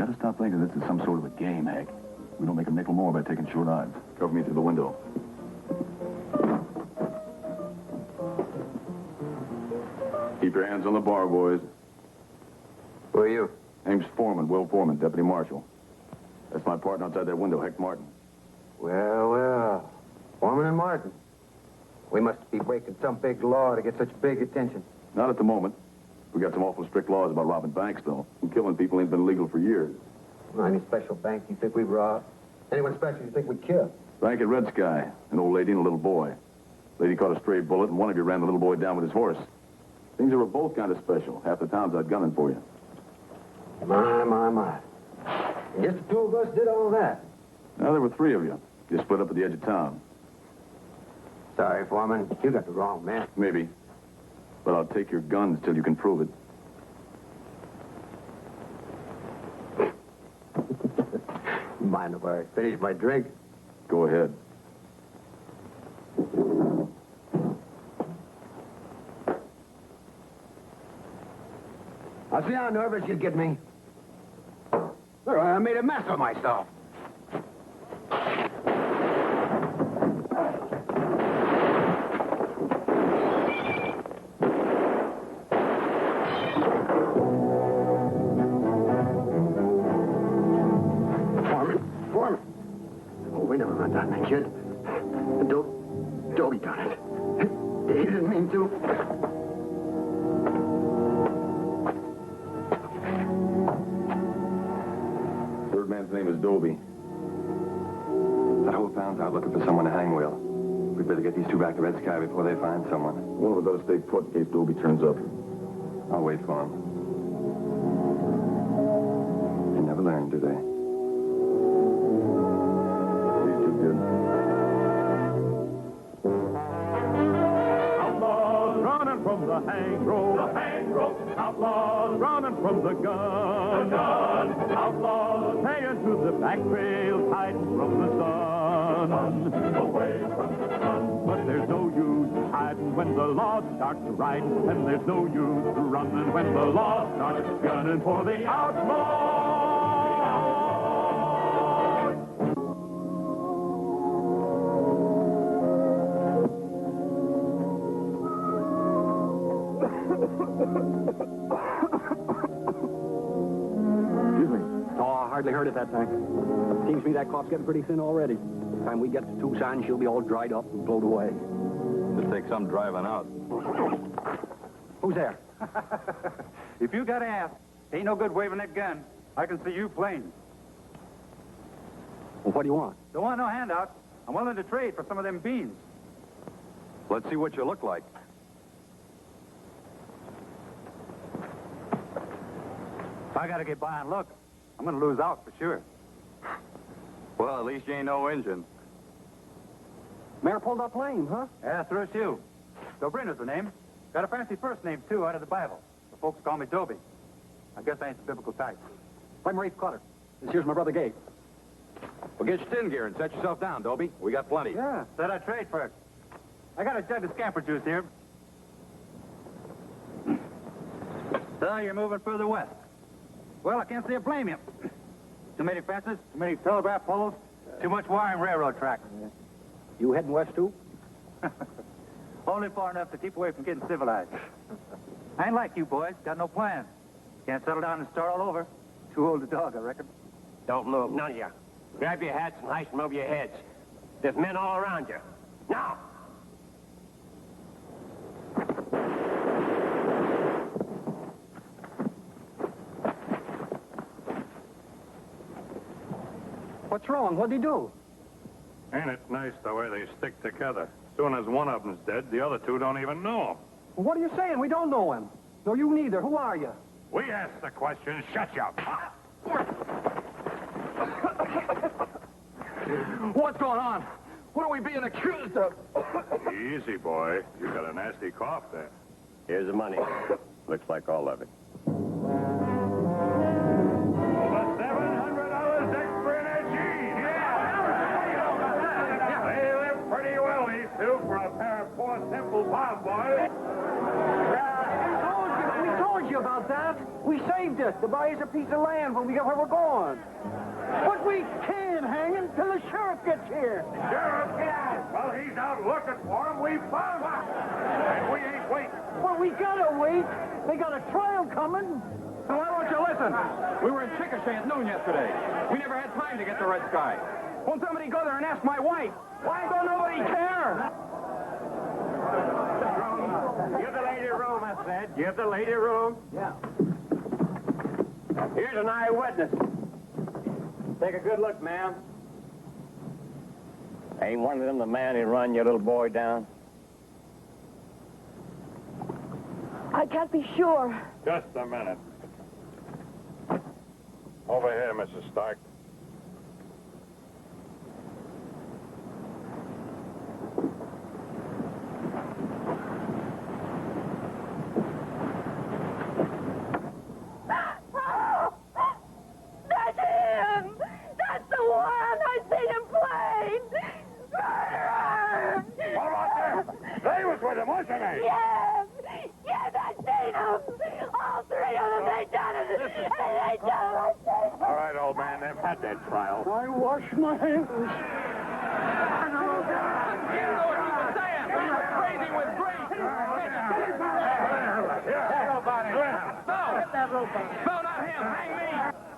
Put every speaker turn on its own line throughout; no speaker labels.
gotta stop thinking this is some sort of a game, Hank. We don't make a nickel more by taking short odds. Cover me through the window. Keep your hands on the bar, boys.
Who are you?
Name's Foreman, Will Foreman, Deputy Marshal. That's my partner outside that window, Heck Martin.
Well, well. Foreman and Martin. We must be breaking some big law to get such big attention.
Not at the moment. We got some awful strict laws about robbing banks, though. And killing people ain't been legal for years.
Well, any special bank you think we've robbed? Anyone special you think we killed?
Bank at Red Sky. An old lady and a little boy. Lady caught a stray bullet, and one of you ran the little boy down with his horse. Things that were both kind of special. Half the town's out gunning for you.
My. And just the two of us did all that.
Now, there were three of you. You split up at the edge of town.
Sorry, Foreman. You got the wrong man.
Maybe. But I'll take your guns till you can prove it.
Mind if I finish my drink?
Go ahead.
I'll see how nervous you get me. There, I made a mess of myself. Foreman. Oh, we never run down that kid. Dobie done it. He didn't mean to.
Third man's name is Dobie.
That whole town's out looking for someone to hang Will. We'd better get these two back to Red Sky before they find someone.
One of us better stay put in case Dobie turns up.
I'll wait for him. They never learn, do they?
He's too good.
Outlaws running from the hang rope. The hang rope. Outlaws running from the gun. The gun. Outlaws paying to the back trail, hiding from the sun. Away from the sun. But there's no use hiding when the law starts riding, and there's no use running when the law starts gunning for the outlaws.
Excuse me.
Oh, I hardly heard it that time. Seems to me that cough's getting pretty thin already. By the time we get to Tucson, she'll be all dried up and blown away.
Just take some driving out.
Who's there?
If you got ass, ain't no good waving that gun. I can see you plain.
Well, what do you want?
Don't want no handout. I'm willing to trade for some of them beans.
Let's see what you look like.
If I gotta get by and look, I'm gonna lose out for sure.
Well, at least you ain't no Injun.
Mayor pulled up lame, huh?
Yeah, through you. Dobrina's the name. Got a fancy first name, too, out of the Bible. The folks call me Dobie. I guess I ain't the biblical type.
I'm Rafe Cutter. This here's my brother Gabe.
Well, get your tin gear and set yourself down, Dobie. We got plenty.
Yeah, said I'd trade for it. I got a jug of scamper juice here. So you're moving further west. Well, I can't say I blame you. Too many fences, too many telegraph poles, too much wiring railroad tracks.
You heading west, too?
Only far enough to keep away from getting civilized. I ain't like you boys, got no plans. Can't settle down and start all over. Too old a dog, I reckon.
Don't move, none of you. Grab your hats and hoist them over your heads. There's men all around you. Now!
What's wrong? What'd he do?
Ain't it nice the way they stick together? As soon as one of them's dead, the other two don't even know him.
Well, what are you saying? We don't know him. No, you neither. Who are you?
We asked the question. Shut your mouth.
What's going on? What are we being accused of?
Easy, boy. You got a nasty cough there.
Here's the money. Looks like all of it.
Over $700 extra in that jean. Yeah. They live pretty well, these two, for a pair of poor, simple farm boys.
We told you about that. We saved it. us to buy us a piece of land when we get where we're going. But we can't hang him till the sheriff gets here.
Sheriff? Well, he's out looking for him. We found him. And we ain't waiting.
Well, we gotta wait. They got a trial coming.
So why don't you listen? We were in Chickasha at noon yesterday. We never had time to get to Red Sky. Won't somebody go there and ask my wife? Why don't nobody care?
Give the lady room, I said. Give the lady room.
Yeah.
Here's an eyewitness. Take a good look, ma'am. Ain't one of them the man who run your little boy down?
I can't be sure.
Just a minute. Over here, Mrs. Stark.
That's him! That's the one! I seen him playing! Murderer!
What about them? They was with him, wasn't they?
Yes! Yes, I seen him! All three of them, they done it! And they done it! I seen them!
All right, old man, they've had their trial.
I wash my hands.
You know what he was saying. He was crazy with grace. No, not him. Hang me.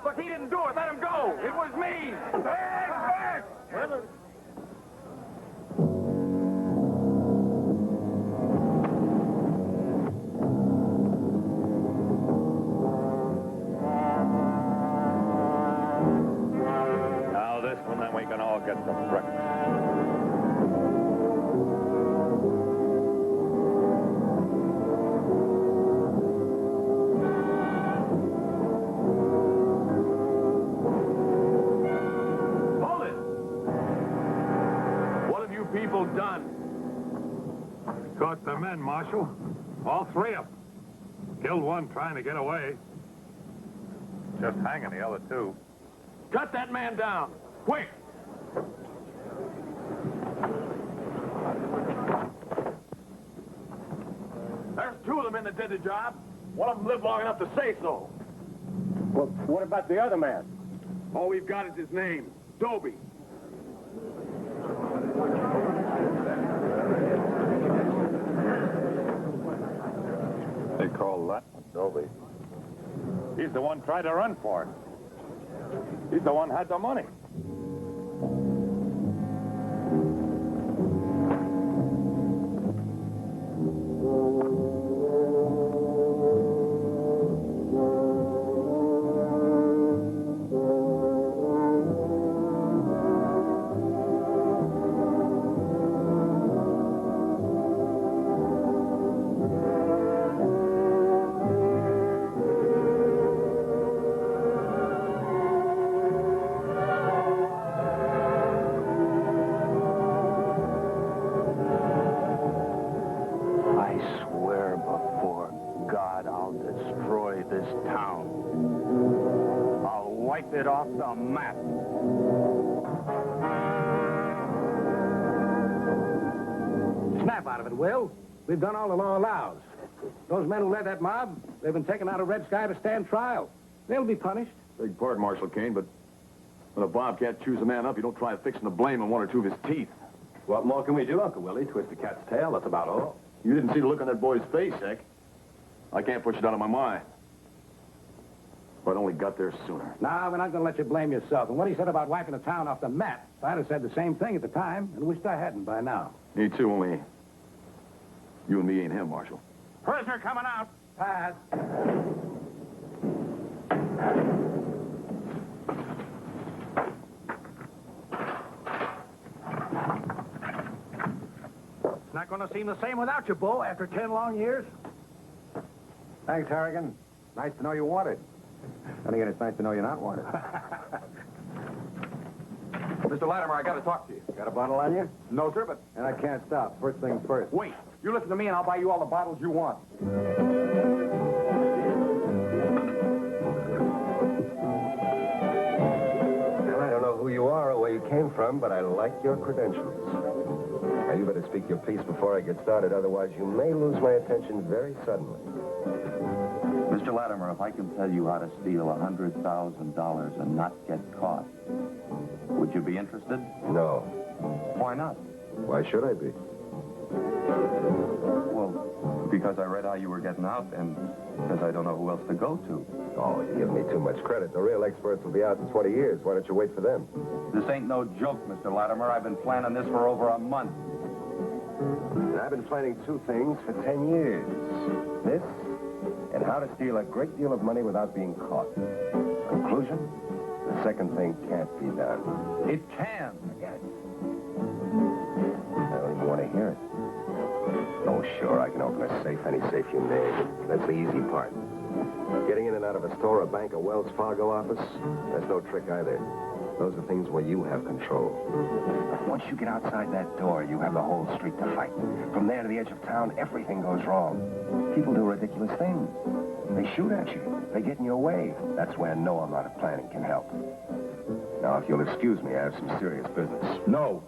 Look, he didn't do it. Let him go. It was me.
Now this one, then we can all get some breakfast.
Hold it! What have you people done?
Caught the men, Marshal. All three of them. Killed one trying to get away. Just hanging the other two.
Cut that man down. Quick! There's two of them in that did the job. One of them lived long enough to say so.
Well, what about the other man?
All we've got is his name, Dobie.
They call that one Dobie. He's the one tried to run for it. He's the one had the money.
It off the map.
Snap out of it, Will. We've done all the law allows. Those men who led that mob, they've been taken out of Red Sky to stand trial. They'll be punished.
Big pardon, Marshal Kane, but when a bobcat chews a man up, you don't try fixing the blame on one or two of his teeth.
What more can we do, Uncle Willie? Twist the cat's tail, that's about all.
You didn't see the look on that boy's face, Heck. I can't push it out of my mind. If I'd only got there sooner.
Nah, we're not going to let you blame yourself. And what he said about wiping the town off the map, I'd have said the same thing at the time and wished I hadn't by now.
Me too, only you and me ain't him, Marshal.
Prisoner coming out.
Pass.
It's not going to seem the same without you, Bo, after 10 long years.
Thanks, Harrigan. Nice to know you wanted. And again, it's nice to know you're not wanted.
Mr. Latimer, I got to talk to you.
Got a bottle on you?
No, sir, but...
And I can't stop. First things first.
Wait. You listen to me, and I'll buy you all the bottles you want.
Well, I don't know who you are or where you came from, but I like your credentials. Now, you better speak your piece before I get started, otherwise you may lose my attention very suddenly.
Mr. Latimer, if I can tell you how to steal $100,000 and not get caught, would you be interested?
No.
Why not?
Why should I be?
Well, because I read how you were getting out and because I don't know who else to go to.
Oh, you give me too much credit. The real experts will be out in 20 years. Why don't you wait for them?
This ain't no joke, Mr. Latimer. I've been planning this for over a month.
And I've been planning two things for 10 years. This, and how to steal a great deal of money without being caught. Conclusion? The second thing can't be done.
It can.
Forget it. I don't even want to hear it. Oh, sure, I can open a safe, any safe you name. That's the easy part. Getting in and out of a store, a bank, a Wells Fargo office, that's no trick either. Those are things where you have control. Once you get outside that door, you have the whole street to fight. From there to the edge of town, everything goes wrong. People do ridiculous things. They shoot at you. They get in your way. That's where no amount of planning can help. Now, if you'll excuse me, I have some serious business.
No.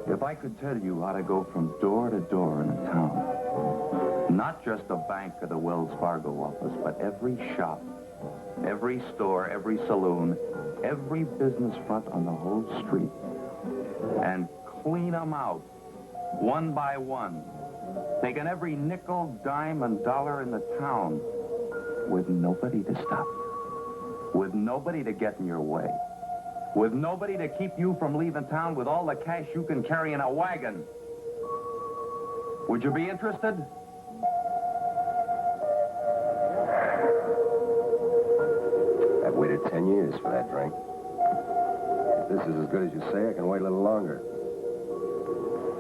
If I could tell you how to go from door to door in a town, not just a bank or the Wells Fargo office, but every shop, every store, every saloon, every business front on the whole street, and clean them out, one by one, taking every nickel, dime, and dollar in the town, with nobody to stop you, with nobody to get in your way, with nobody to keep you from leaving town with all the cash you can carry in a wagon. Would you be interested?
I've waited 10 years for that drink. If this is as good as you say, I can wait a little longer.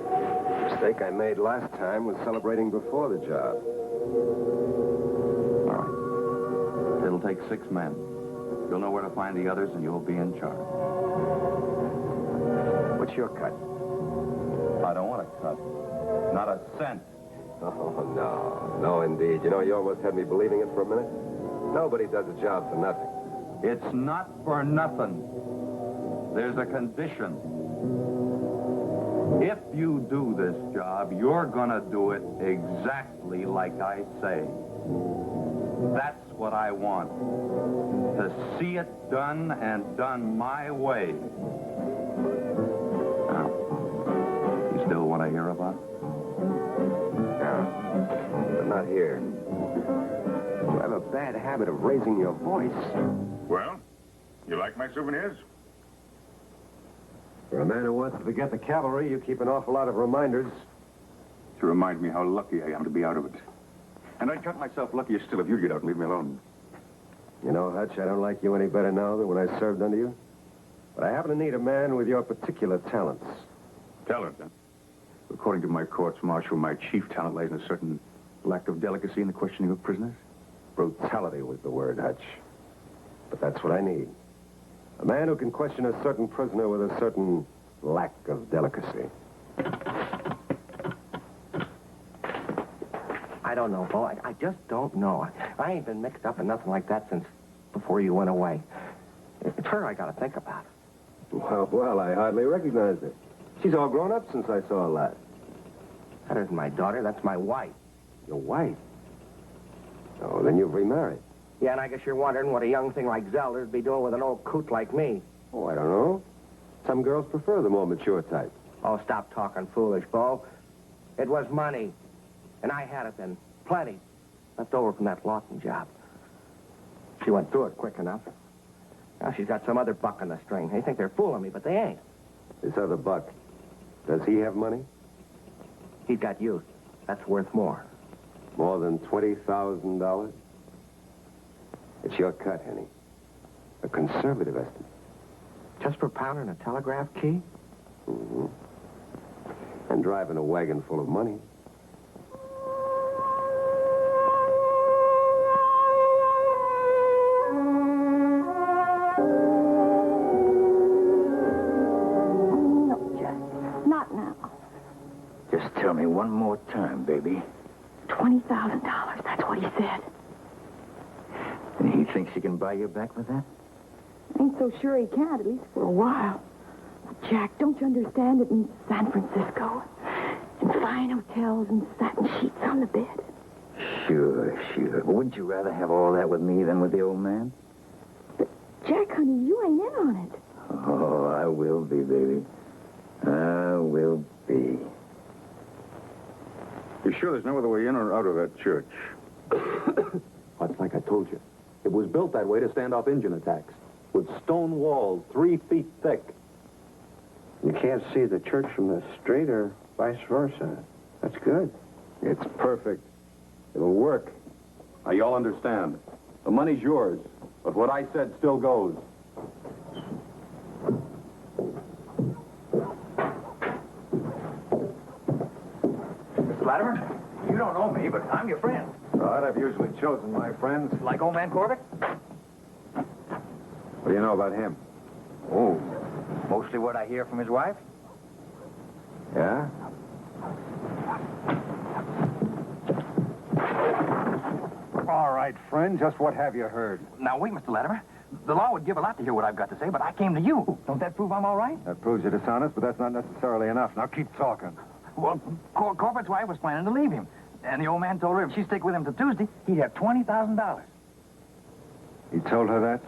The mistake I made last time was celebrating before the job.
All right. It'll take 6 men. You'll know where to find the others, and you'll be in charge.
What's your cut?
I don't want a cut. Not a cent.
Oh, no. No, indeed. You know, you almost had me believing it for a minute. Nobody does a job for nothing.
It's not for nothing. There's a condition. If you do this job, you're gonna do it exactly like I say. That's what I want. To see it done and done my way. Now, you still want to hear about it?
No, but not here. You have a bad habit of raising your voice.
Well, you like my souvenirs?
For a man who wants to forget the cavalry, you keep an awful lot of reminders.
To remind me how lucky I am to be out of it. And I'd count myself luckier still if you'd get out and leave me alone.
You know, Hutch, I don't like you any better now than when I served under you. But I happen to need a man with your particular talents.
Talent, huh? According to my courts-martial, my chief talent lies in a certain lack of delicacy in the questioning of prisoners.
Brutality was the word, Hutch. But that's what I need. A man who can question a certain prisoner with a certain lack of delicacy.
I don't know, Bo. I just don't know. I ain't been mixed up in nothing like that since before you went away. It's her I got to think about.
Well, I hardly recognized her. She's all grown up since I saw her last.
That isn't my daughter. That's my wife.
Your wife? Oh, then you've remarried.
Yeah, and I guess you're wondering what a young thing like Zelda would be doing with an old coot like me.
Oh, I don't know. Some girls prefer the more mature type.
Oh, stop talking foolish, Bo. It was money. And I had it then. Plenty. Left over from that Lawton job. She went through it quick enough. Now she's got some other buck on the string. They think they're fooling me, but they ain't.
This other buck, does he have money?
He's got youth. That's worth more.
More than $20,000? It's your cut, Henny. A conservative estimate.
Just for pounding a telegraph key?
Mm-hmm. And driving a wagon full of money.
No, Jack. Not now.
Just tell me one more time, baby.
$20,000. That's what he said.
And he thinks he can buy you back for that?
Ain't so sure he can't, at least for a while. Jack, don't you understand? It means San Francisco. And fine hotels and satin sheets on the bed.
Sure. But wouldn't you rather have all that with me than with the old man?
Jack, honey, you ain't in on it.
Oh, I will be, baby. I will be.
You sure there's no other way in or out of that church?
Well, it's like I told you. It was built that way to stand off Indian attacks, with stone walls 3 feet thick.
You can't see the church from the street or vice versa. That's good.
It's perfect. It'll work. Now, y'all understand. The money's yours, but what I said still goes.
Mr. Latimer, you don't know me, but I'm your friend.
God, I've usually chosen my friends.
Like old man Corbett?
What do you know about him?
Oh, mostly what I hear from his wife.
Yeah?
All right, friend, just what have you heard?
Now, wait, Mr. Latimer. The law would give a lot to hear what I've got to say, but I came to you. Don't that prove I'm all right?
That proves you're dishonest, but that's not necessarily enough. Now keep talking.
Well, Corbett's wife was planning to leave him. And the old man told her if she'd stick with him till Tuesday, he'd have $20,000.
He told her that?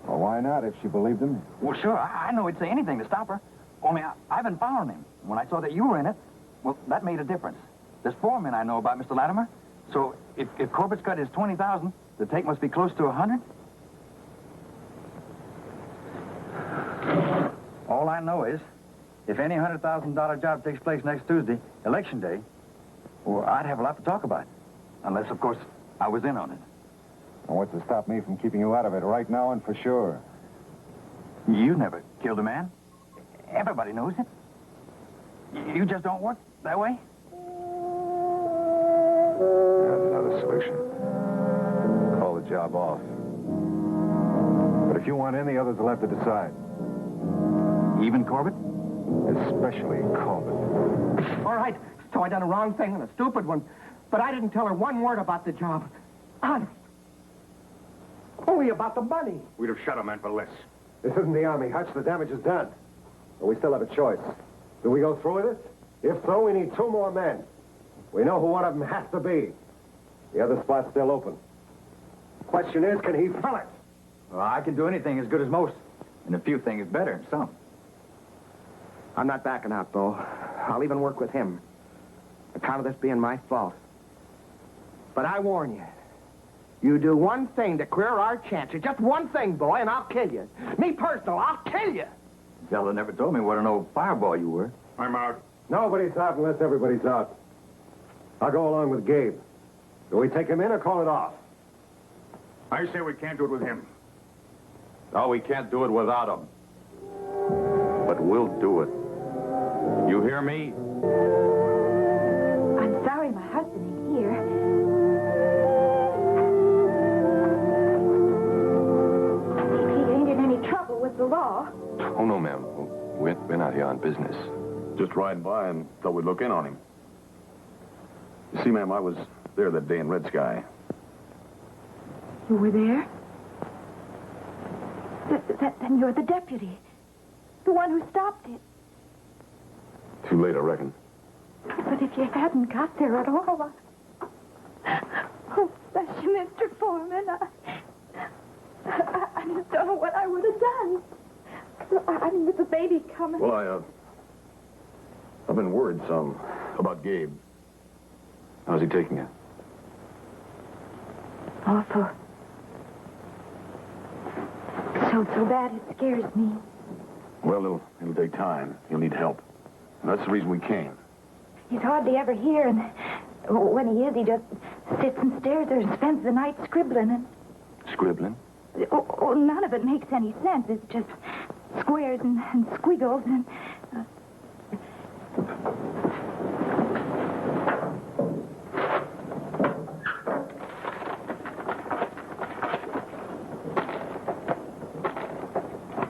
Well, why not, if she believed him?
Well, sure, I know he'd say anything to stop her. Only I've been following him. When I saw that you were in it, well, that made a difference. There's 4 men I know about, Mr. Latimer. So if Corbett's cut his $20,000, the take must be close to 100. All I know is, if any $100,000 job takes place next Tuesday, Election Day, well, I'd have a lot to talk about. Unless, of course, I was in on it.
And what's to stop me from keeping you out of it right now and for sure?
You never killed a man. Everybody knows it. You just don't work that way?
There's another solution. Call the job off. But if you want in, the others will have to decide.
Even Corbett?
Especially Corbett.
All right, so I done a wrong thing and a stupid one, but I didn't tell her one word about the job. Honest. Only about the money.
We'd have shot a man for less.
This isn't the Army, Hutch. The damage is done. But we still have a choice. Do we go through with it? If so, we need 2 more men. We know who one of them has to be. The other spot's still open. Question is, can he fill it?
Well, I can do anything as good as most. And a few things better than some.
I'm not backing out, Bo. I'll even work with him. Account of this being my fault. But I warn you. You do one thing to queer our chances. Just one thing, boy, and I'll kill you. Me personal, I'll kill you.
Zelda never told me what an old fireball you were.
I'm out.
Nobody's out unless everybody's out. I'll go along with Gabe. Do we take him in or call it off?
I say we can't do it with him. No, we can't do it without him. But we'll do it. You hear me?
I'm sorry my husband ain't here. He ain't in any trouble with the law.
Oh, no, ma'am. We're not here on business.
Just riding by and thought we'd look in on him. You see, ma'am, I was there that day in Red Sky.
You were there? Then you're the deputy. The one who stopped it.
Too late, I reckon.
But if you hadn't got there at all, oh, bless you, Mr. Foreman, I just don't know what I would have done. I mean, with the baby coming.
Well, I've been worried some about Gabe. How's he taking it?
Awful. So bad it scares me.
Well, it'll take time. He'll need help. And that's the reason we came.
He's hardly ever here, and when he is, he just sits and stares there and spends the night scribbling. And
Scribbling?
none of it makes any sense. It's just squares and squiggles and...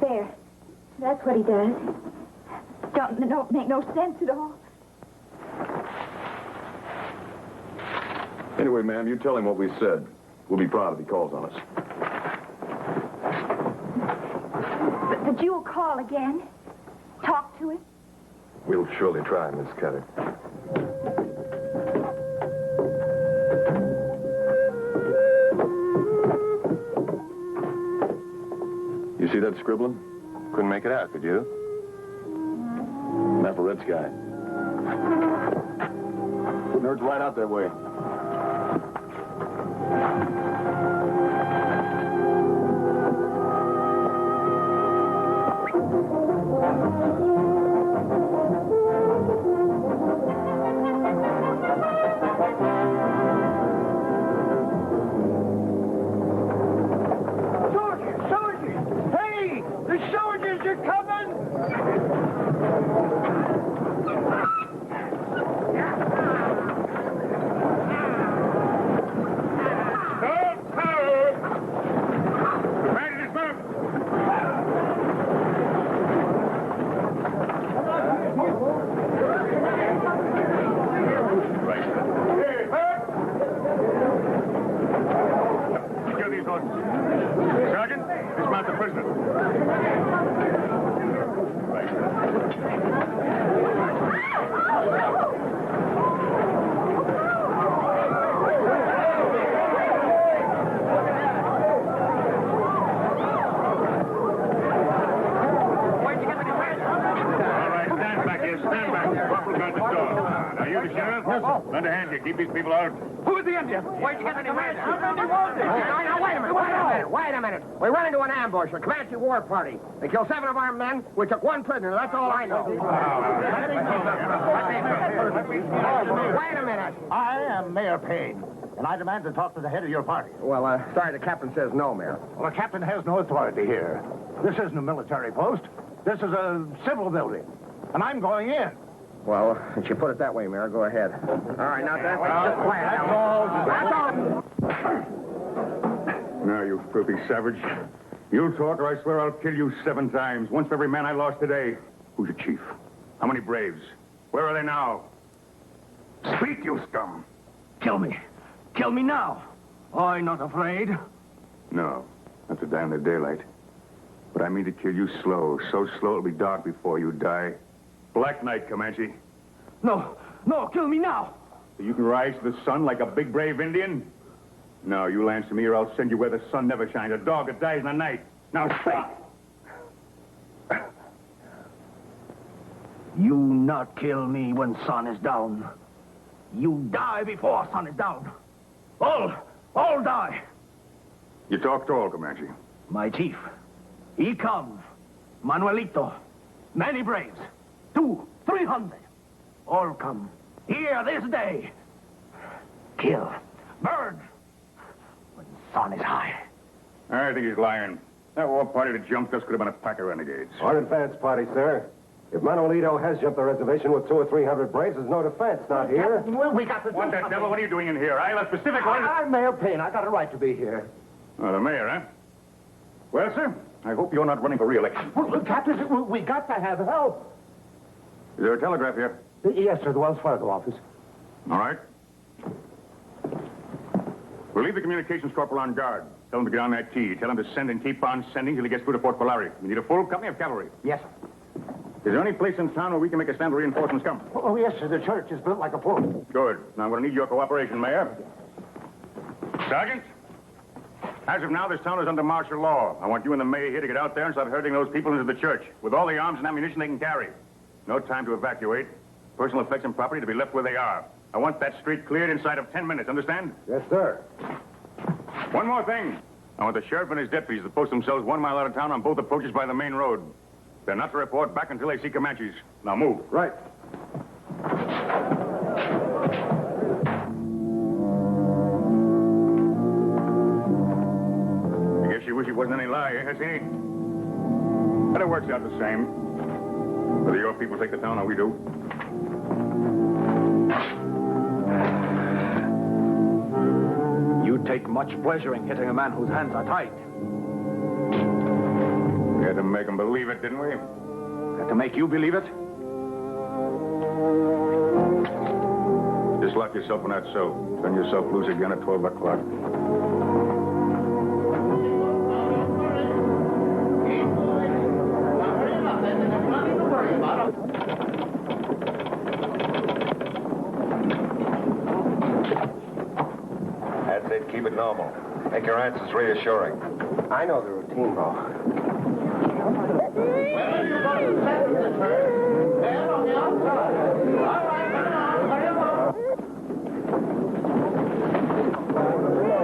There. That's what he does. Don't make no sense at all.
Anyway, ma'am, you tell him what we said. We'll be proud if he calls on us.
But you'll call again? Talk to him?
We'll surely try, Miss Cutter. You see that scribbling? Couldn't make it out, could you? Map of red sky. Wouldn't hurt to ride out that way.
Sergeant, dismount the prisoner. Stand back. Corporal got the door. Now, you the sheriff? Yes, sir. Lend a hand here. Keep these people out.
Who is the Indian?
Where'd you get the commander? Wait a minute. We run into an ambush, a Comanche war party. They killed 7 of our men. We took 1 prisoner. That's all I know. Wait a minute.
I am Mayor Payne, and I demand to talk to the head of your party.
Well, sorry, the captain says no, Mayor.
Well, the captain has no authority here. This isn't a military post. This is a civil building, and I'm going in.
Well, if you put it that way, Mayor, go ahead. All right, now that's just quiet. That's all.
Now, you filthy savage. You talk or I swear I'll kill you 7 times. Once for every man I lost today. Who's your chief? How many braves? Where are they now? Speak, you scum.
Kill me. Kill me now. I'm not afraid.
No, not to die in the daylight. But I mean to kill you slow. So slow it'll be dark before you die. Black night, Comanche.
No, kill me now.
So you can rise to the sun like a big, brave Indian? No, you'll answer me or I'll send you where the sun never shines. A dog that dies in the night. Now, speak.
You not kill me when sun is down. You die before sun is down. All die.
You talk tall, Comanche.
My chief, he comes. Manuelito. Many braves. 200, 300. All come. Here this day. Kill. Burn. When sun is high.
I think he's lying. That war party that jumped us could have been a pack of renegades.
Our advance party, sir. If Manuelito has jumped the reservation with 200 or 300 braves, there's no defense, not here.
We got to do
What the devil? What are you doing in here? I left specific orders.
I'm Mayor Payne. I got a right to be here.
Oh, the mayor, huh? Well, sir, I hope you're not running for re-election.
Well, Captain, we got to have help.
Is there a telegraph here?
Yes, sir, the Wells Fargo office.
All right. We'll leave the communications corporal on guard. Tell him to get on that tee. Tell him to send and keep on sending till he gets through to Fort Polari. We need a full company of cavalry.
Yes, sir.
Is there any place in town where we can make a stand where reinforcements come?
Oh, yes, sir. The church is built like a fort.
Good. Now I'm going to need your cooperation, Mayor. Sergeant, as of now, this town is under martial law. I want you and the mayor here to get out there and start herding those people into the church with all the arms and ammunition they can carry. No time to evacuate. Personal effects and property to be left where they are. I want that street cleared inside of 10 minutes, understand?
Yes, sir.
One more thing. I want the sheriff and his deputies to post themselves 1 mile out of town on both approaches by the main road. They're not to report back until they see Comanches. Now move.
Right.
I guess you wish it wasn't any lie, eh, Hesse? But it works out the same. Whether your people take the town or we do.
You take much pleasure in hitting a man whose hands are tied.
We had to make them believe it, didn't we?
Had to make you believe it?
Just lock yourself in that cell. Turn yourself loose again at 12 o'clock.
That's it. Keep it normal. Make your answers reassuring.
I know the routine. steamboat.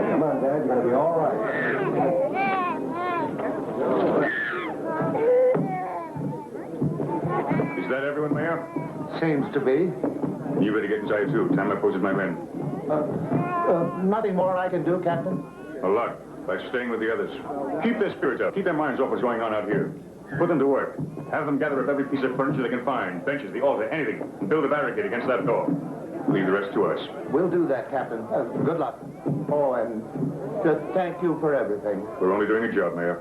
Come on, Dad. You're going to be all right.
Is that everyone, Mayor?
Seems to be.
You better get inside, too. Time I posted my men.
Nothing more I can do, Captain?
A lot. By staying with the others. Keep their spirits up. Keep their minds off what's going on out here. Put them to work. Have them gather up every piece of furniture they can find. Benches, the altar, anything. And build a barricade against that door. Leave the rest to us.
We'll do that, Captain. Good luck. Oh, and thank you for everything.
We're only doing a job, Mayor.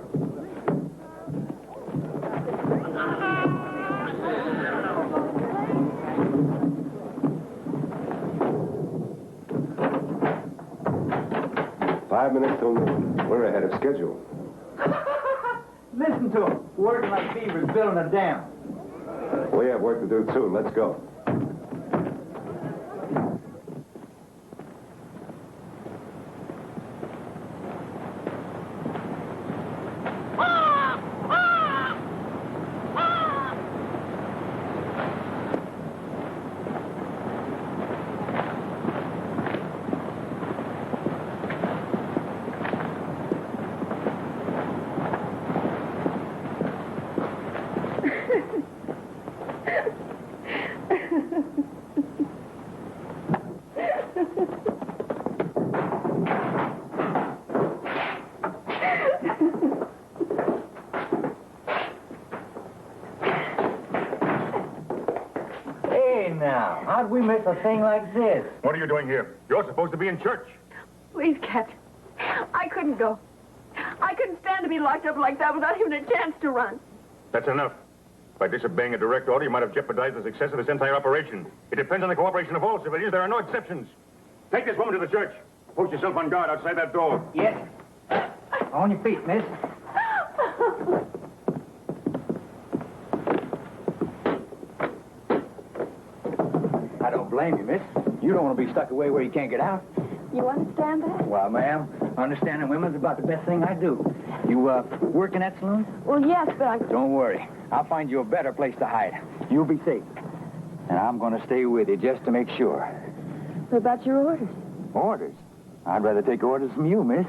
Five minutes till noon. We're ahead of schedule.
Listen to him. Working like beavers, building a dam.
We have work to do, too. Let's go.
Now, how'd we miss a thing like this?
What are you doing here? You're supposed to be in church.
Please, Captain. I couldn't go. I couldn't stand to be locked up like that without even a chance to run.
That's enough. By disobeying a direct order, you might have jeopardized the success of this entire operation. It depends on the cooperation of all civilians. There are no exceptions. Take this woman to the church. Post yourself on guard outside that door.
Yes. On your feet, miss. I don't blame you, miss. You don't want to be stuck away where you can't get out.
You understand that?
Well, ma'am, understanding women's about the best thing I do. You, work in that saloon?
Well, yes, but I...
Don't worry. I'll find you a better place to hide. You'll be safe. And I'm going to stay with you just to make sure.
What about your orders?
Orders? I'd rather take orders from you, miss.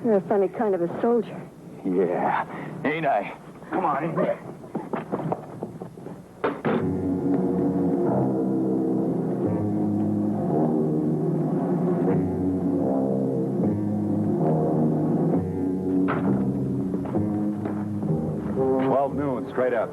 You're a funny kind of a soldier.
Yeah, ain't I? Come on in here.
Noon, straight up.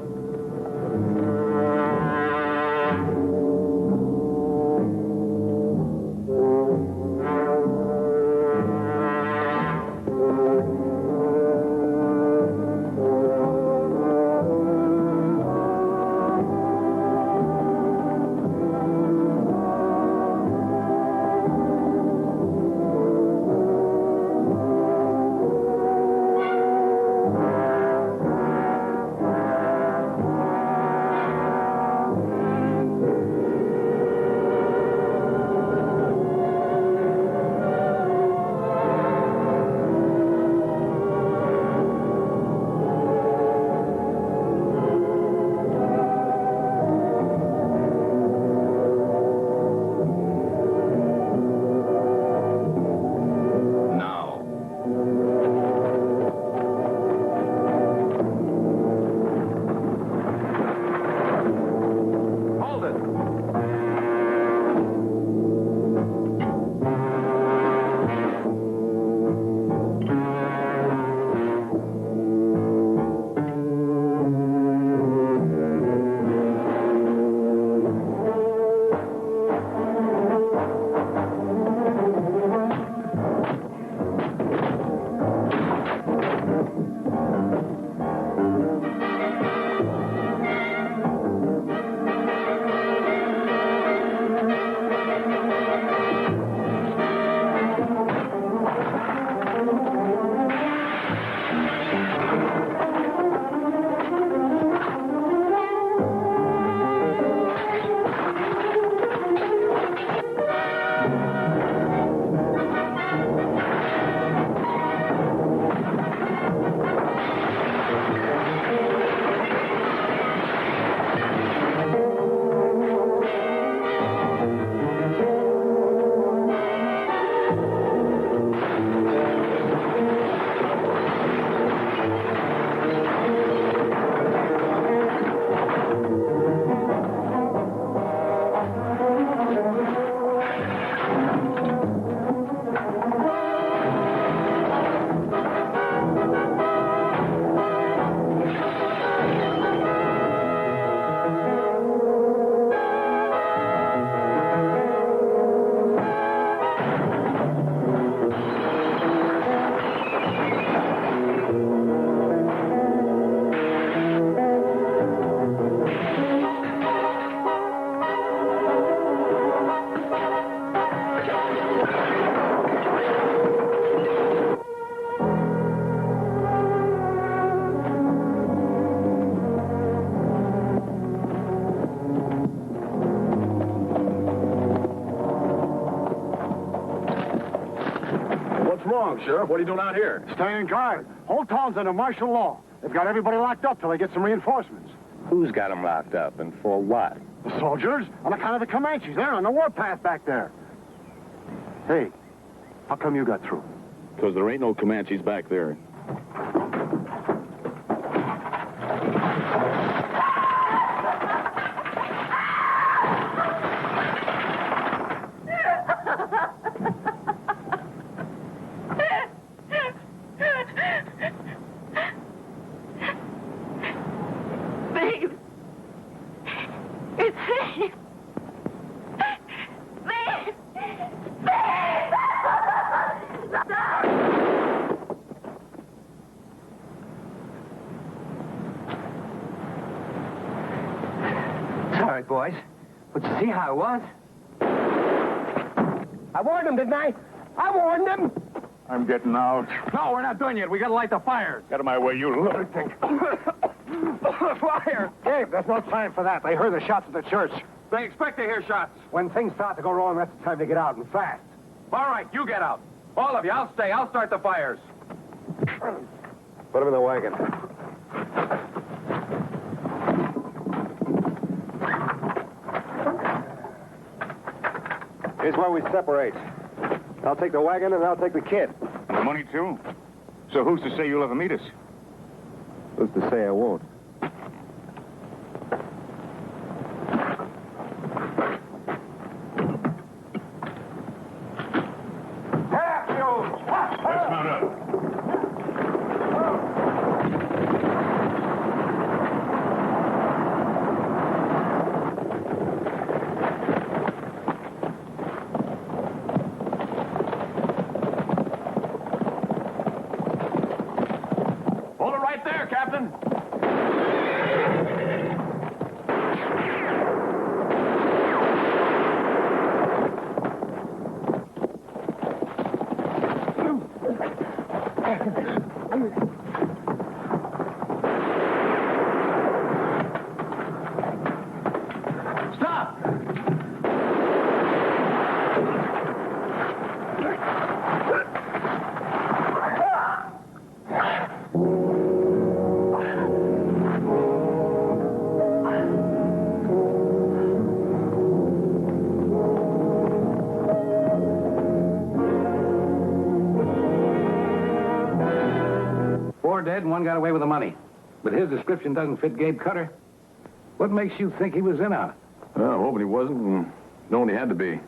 Hello, Sheriff. What are you doing out here?
Staying guard. Whole town's under martial law. They've got everybody locked up till they get some reinforcements.
Who's got them locked up and for what?
The soldiers, on account of the Comanches. They're on the warpath back there. Hey, how come you got through?
Because there ain't no Comanches back there.
Babe. It's me. Babe.
Sorry, boys. But you see how it was? I warned him, didn't I? I warned him.
I'm getting out.
No, we're not done yet. We got to light the fires.
Get out of my way, you lunatic.
Fire! Dave, there's no time for that. They heard the shots at the church.
They expect to hear shots.
When things start to go wrong, that's the time to get out, and fast.
All right, you get out. All of you, I'll stay. I'll start the fires.
Put him in the wagon. Here's where we separate. I'll take the wagon and I'll take the kid.
And the money, too? So who's to say you'll ever meet us?
Who's to say I won't?
Let's mount up.
Hold it right there, Captain. Stop!
Four dead and one got away with the money. But his description doesn't fit Gabe Cutter. What makes you think he was in on it?
Well, I'm hoping he wasn't, and knowing he had to be.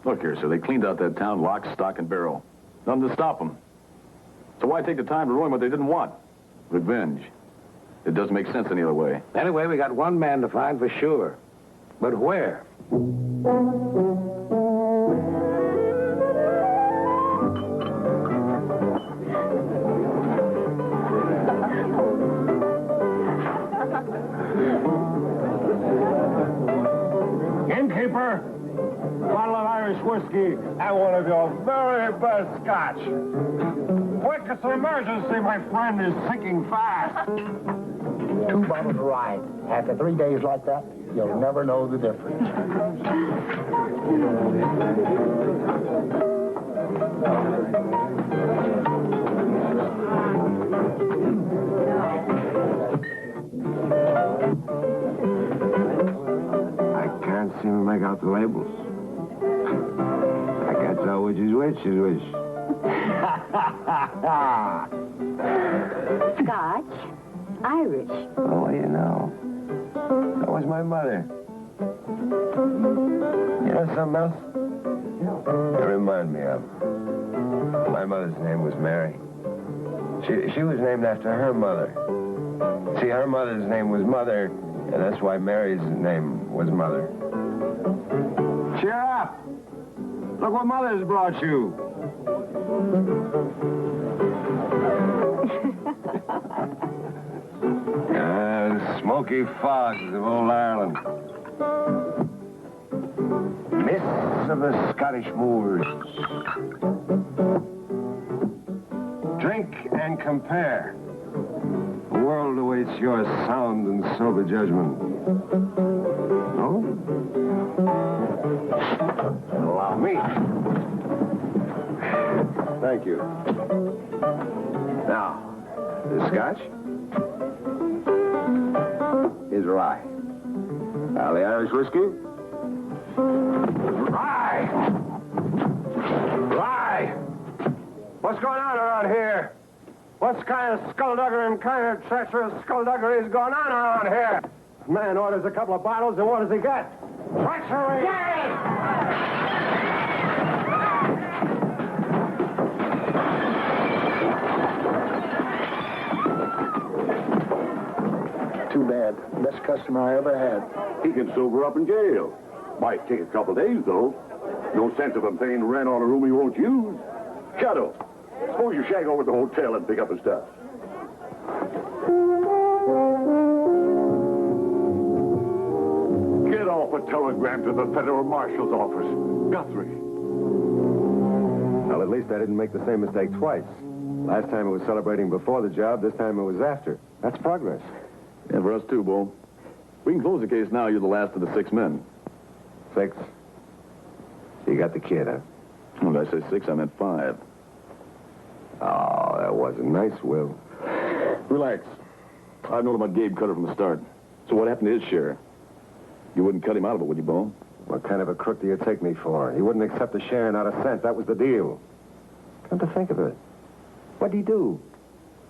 Look here, sir, they cleaned out that town lock, stock, and barrel. Nothing to stop them. So why take the time to ruin what they didn't want? Revenge. It doesn't make sense any other way.
Anyway, we got one man to find for sure. But where?
Innkeeper, a bottle of Irish whiskey and one of your very best scotch. Quick, it's an emergency. My friend is sinking fast.
2 bottles of rye. After 3 days like that, you'll never know the difference.
I can't seem to make out the labels. I can't tell which is which is which.
Scotch. Irish.
Oh, well, you know. That was my mother. You know something else? You remind me of. My mother's name was Mary. She was named after her mother. See, her mother's name was Mother, and that's why Mary's name was Mother. Cheer up! Look what Mother's brought you. The smoky fogs of old Ireland. Mists of the Scottish moors. Drink and compare. The world awaits your sound and sober judgment. No? Allow me. Thank Thank you.
Now, the scotch. Here's rye. Now, the Irish whiskey.
Rye! Rye! What's going on around here? What kind of skullduggery and kind of treacherous skullduggery is going on around here? Man orders a couple of bottles, and what does he get? Treachery!
Too bad. Best customer I ever had.
He can sober up in jail. Might take a couple days, though. No sense of him paying rent on a room he won't use. Shadow, suppose you shag over to the hotel and pick up his stuff. Get off a telegram to the federal marshal's office. Guthrie.
Well, at least I didn't make the same mistake twice. Last time it was celebrating before the job, this time it was after. That's progress.
Yeah, for us too, Bull. We can close the case now. You're the last of the 6 men.
6? You got the kid, huh?
When did I say 6, I meant 5.
Oh, that wasn't nice, Will.
Relax. I've known about Gabe Cutter from the start. So what happened to his share? You wouldn't cut him out of it, would you, Bull?
What kind of a crook do you take me for? He wouldn't accept a share, not a cent. That was the deal. Come to think of it, what'd he do?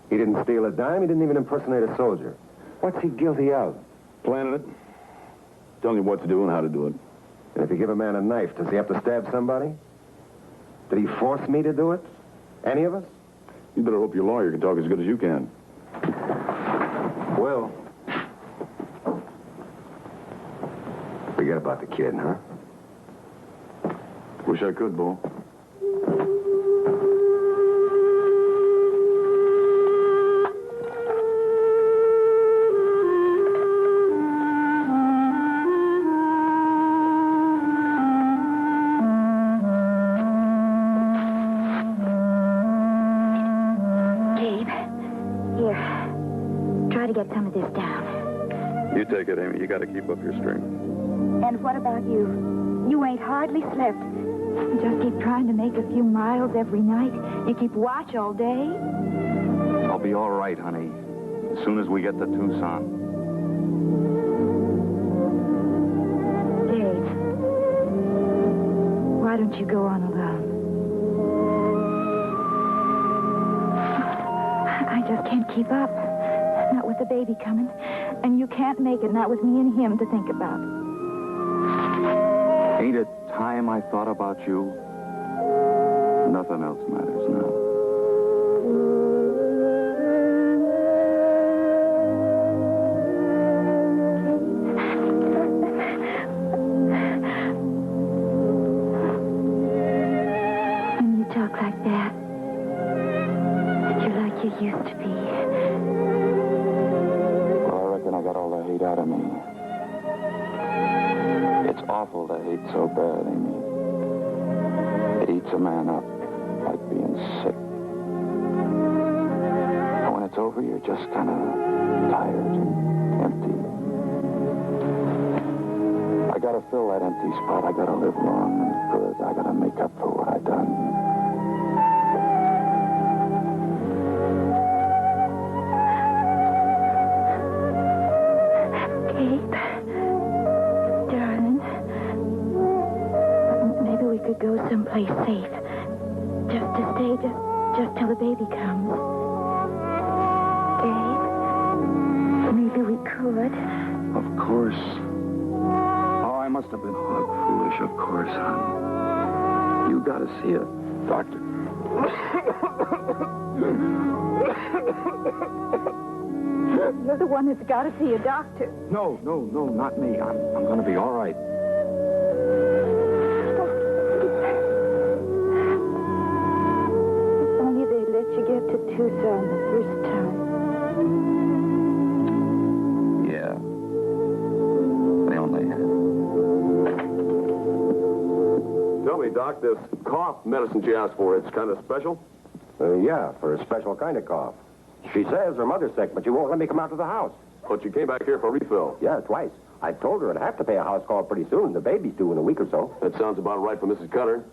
He didn't steal a dime. He didn't even impersonate a soldier. What's he guilty of?
Planning it. Telling you what to do and how to do it.
And if you give a man a knife, does he have to stab somebody? Did he force me to do it? Any of us?
You better hope your lawyer can talk as good as you can.
Will. Forget about the kid, huh?
Wish I could, Bull.
Get some of this down.
You take it, Amy. You got to keep up your strength.
And what about you? You ain't hardly slept. You just keep trying to make a few miles every night. You keep watch all day.
I'll be all right, honey, as soon as we get to Tucson.
Dave, why don't you go on alone? I just can't keep up. Not with the baby coming. And you can't make it, not with me and him to think about.
Ain't it time I thought about you? Nothing else matters now.
When you talk like that, you're like you used to be.
I got all the hate out of me. It's awful to hate so bad, Amy. It eats a man up like being sick. And when it's over, you're just kind of tired and empty. I gotta fill that empty spot. I gotta live long and good. I gotta make up for what I done.
Go someplace safe. Just to stay, just till the baby comes. Dave, maybe we could.
Of course. Oh, I must have been foolish, of course, honey. You gotta see a doctor.
You're the one that's got to see a doctor.
No, not me. I'm gonna be all right.
Get to Tucson the first time.
Yeah. They only had.
Tell me, Doc, this cough medicine she asked for, it's kind of special?
Yeah, for a special kind of cough. She says her mother's sick, but she won't let me come out to the house.
But you came back here for a refill.
Yeah, twice. I told her I'd have to pay a house call pretty soon. The baby's due in a week or so.
That sounds about right for Mrs. Cutter.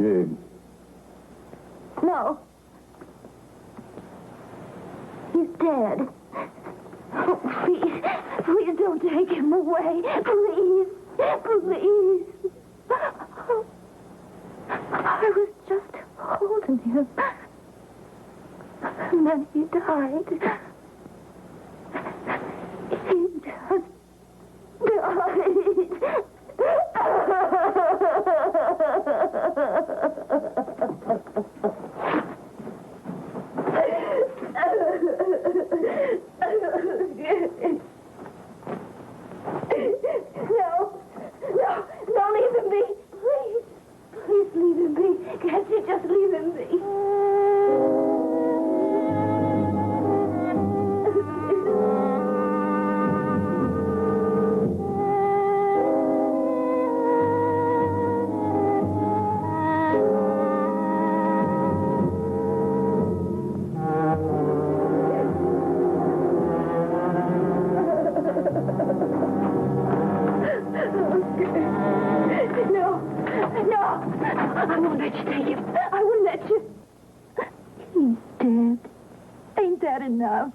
Gabe.
No. He's dead. Oh, please don't take him away. Please. I was just holding him. And then he died. He just No, leave him be. Please leave him be. Can't you just leave him be? I won't let you take him. I won't let you. He's dead. Ain't that enough?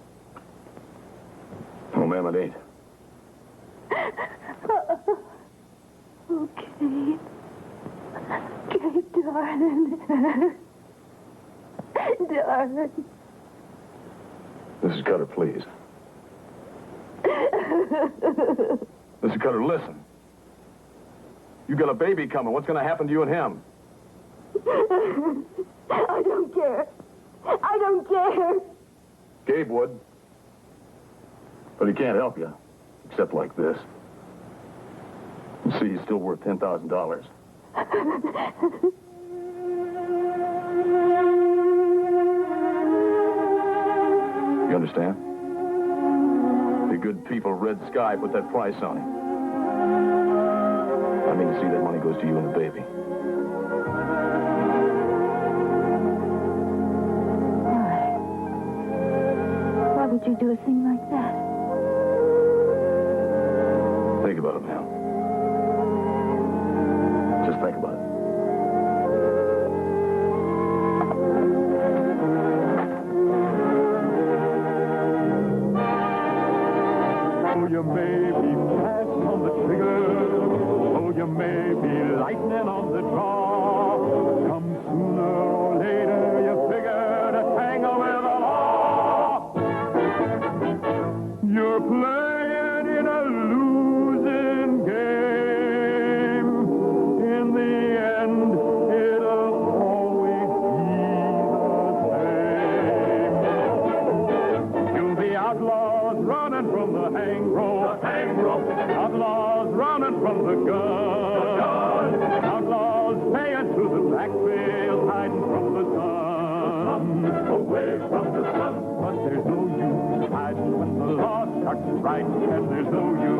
Oh, ma'am, it ain't.
Okay. Okay, darling. Darling.
Mrs. Cutter, please. Mrs. Cutter, listen. You got a baby coming. What's going to happen to you and him?
I don't care. I don't care.
Gabe would. But he can't help you. Except like this. You see, he's still worth $10,000. You understand? The good people of Red Sky put that price on him. I mean to see that money goes to you and the baby.
Why would you do a thing like that?
Think about it, ma'am. Just think about it.
Oh, you may be fast on the trigger. Oh, you may be lightning on the draw. Come sooner or later, you figure to tangle with the law. You're playing in a losing game. In the end, it'll always be the same. You'll be outlaws running from the hang rope. Outlaws running from the gun. Outlaws paying to the black trail, hiding from the sun. Away from the sun. But there's no use hiding when the law starts right, and there's no use